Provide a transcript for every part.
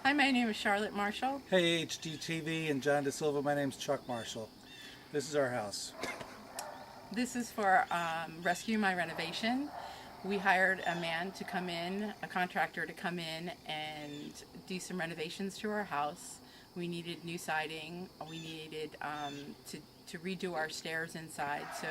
Hi, my name is Charlotte Marshall. Hey, HGTV and John DiSilvia. My name's Chuck Marshall. This is our house. This is for Rescue My Renovation. We hired a man to come in, a contractor to come in and do some renovations to our house. We needed new siding. We needed to redo our stairs inside. So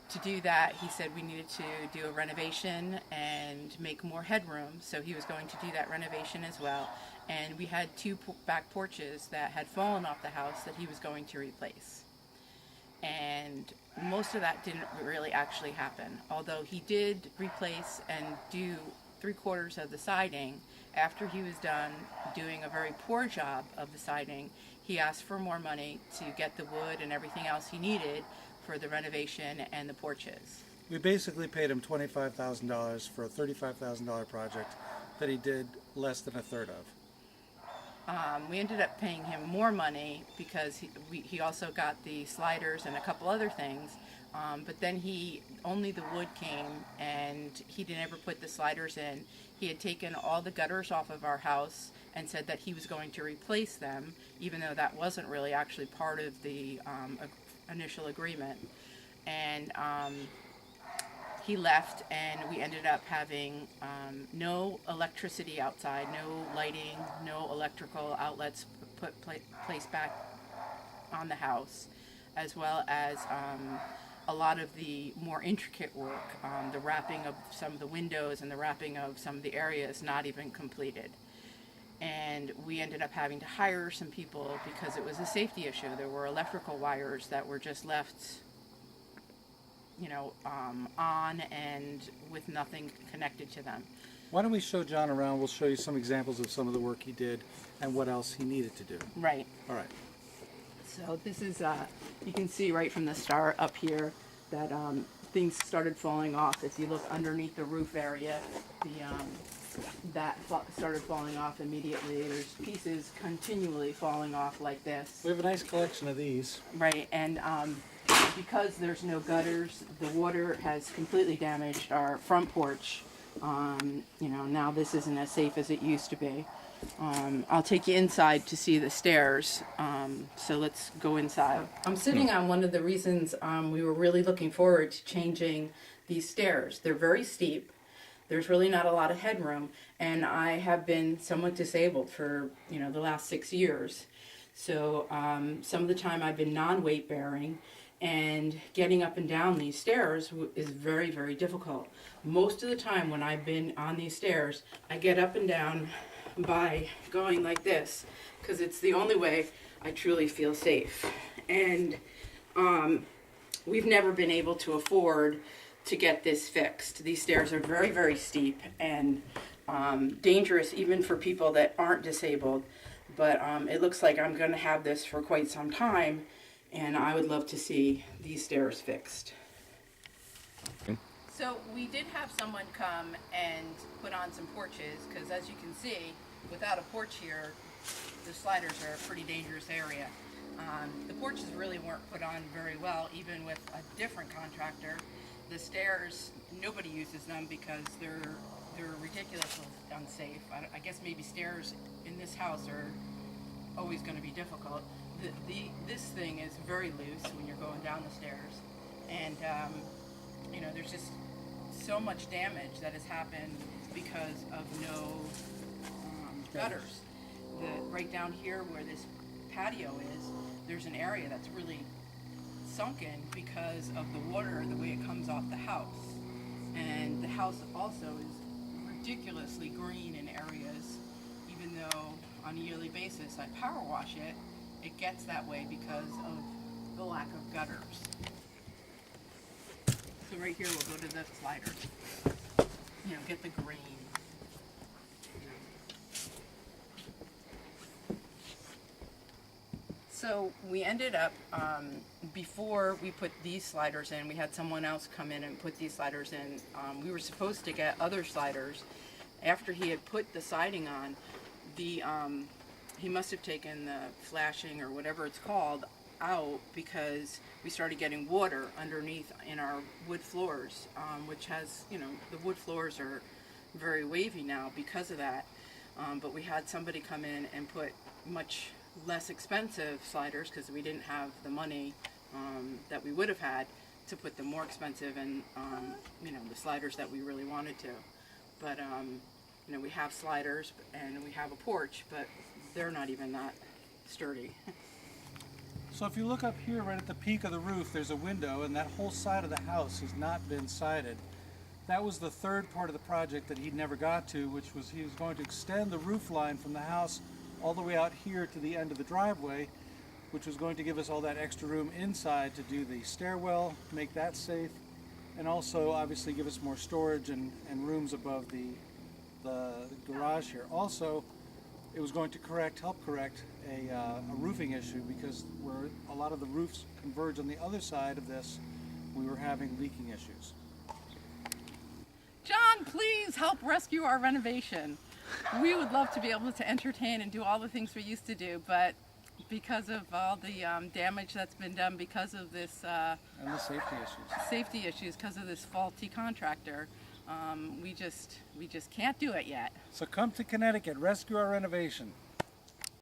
to do that, he said we needed to do a renovation and make more headroom. So he was going to do that renovation as well. And we had two back porches that had fallen off the house that he was going to replace. And most of that didn't really actually happen. Although he did replace and do 3/4 of the siding, after he was done doing a very poor job of the siding, he asked for more money to get the wood and everything else he needed for the renovation and the porches. We basically paid him $25,000 for a $35,000 project that he did less than a third of. We ended up paying him more money because he also got the sliders and a couple other things, but then only the wood came and he didn't ever put the sliders in. He had taken all the gutters off of our house and said that he was going to replace them, even though that wasn't really actually part of the initial agreement. And he left, and we ended up having no electricity outside, no lighting, no electrical outlets placed back on the house, as well as a lot of the more intricate work, the wrapping of some of the windows and the wrapping of some of the areas not even completed. And we ended up having to hire some people because it was a safety issue. There were electrical wires that were just left on and with nothing connected to them. Why don't we show John around? We'll show you some examples of some of the work he did and what else he needed to do. Right. All right. So this is, you can see right from the start up here that things started falling off. If you look underneath the roof area, started falling off immediately. There's pieces continually falling off like this. We have a nice collection of these. Right, and because there's no gutters, the water has completely damaged our front porch. Now this isn't as safe as it used to be. I'll take you inside to see the stairs, so let's go inside. I'm sitting on one of the reasons we were really looking forward to changing these stairs. They're very steep. There's really not a lot of headroom, and I have been somewhat disabled for the last 6 years. So some of the time I've been non-weight bearing, and getting up and down these stairs is very, very difficult. Most of the time when I've been on these stairs, I get up and down by going like this, because it's the only way I truly feel safe. And we've never been able to afford to get this fixed. These stairs are very, very steep and dangerous even for people that aren't disabled. But it looks like I'm going to have this for quite some time, and I would love to see these stairs fixed. So we did have someone come and put on some porches, because as you can see, without a porch here, the sliders are a pretty dangerous area. The porches really weren't put on very well, even with a different contractor. The stairs, nobody uses them because they're ridiculously unsafe. I guess maybe stairs in this house are always going to be difficult. This thing is very loose when you're going down the stairs, and there's just so much damage that has happened because of no gutters. Right down here where this patio is, there's an area that's really sunken because of the water and the way it comes off the house. And the house also is ridiculously green in areas, even though on a yearly basis I power wash it, it gets that way because of the lack of gutters. So right here we'll go to the sliders. Get the green. So we ended up, before we put these sliders in, we had someone else come in and put these sliders in. We were supposed to get other sliders. After he had put the siding on, he must have taken the flashing or whatever it's called out, because we started getting water underneath in our wood floors, which has, the wood floors are very wavy now because of that. But we had somebody come in and put much less expensive sliders because we didn't have the money that we would have had to put the more expensive and the sliders that we really wanted to. But we have sliders and we have a porch, but they're not even that sturdy. So if you look up here right at the peak of the roof, there's a window, and that whole side of the house has not been sided. That was the third part of the project that he never got to, which was he was going to extend the roof line from the house all the way out here to the end of the driveway, which was going to give us all that extra room inside to do the stairwell, make that safe, and also obviously give us more storage and rooms above the garage here. Also, it was going to help correct a roofing issue, because where a lot of the roofs converge on the other side of this, we were having leaking issues. John, please help rescue our renovation. We would love to be able to entertain and do all the things we used to do, but because of all the damage that's been done because of this And the safety issues. because of this faulty contractor, we just can't do it yet. So come to Connecticut, rescue our renovation.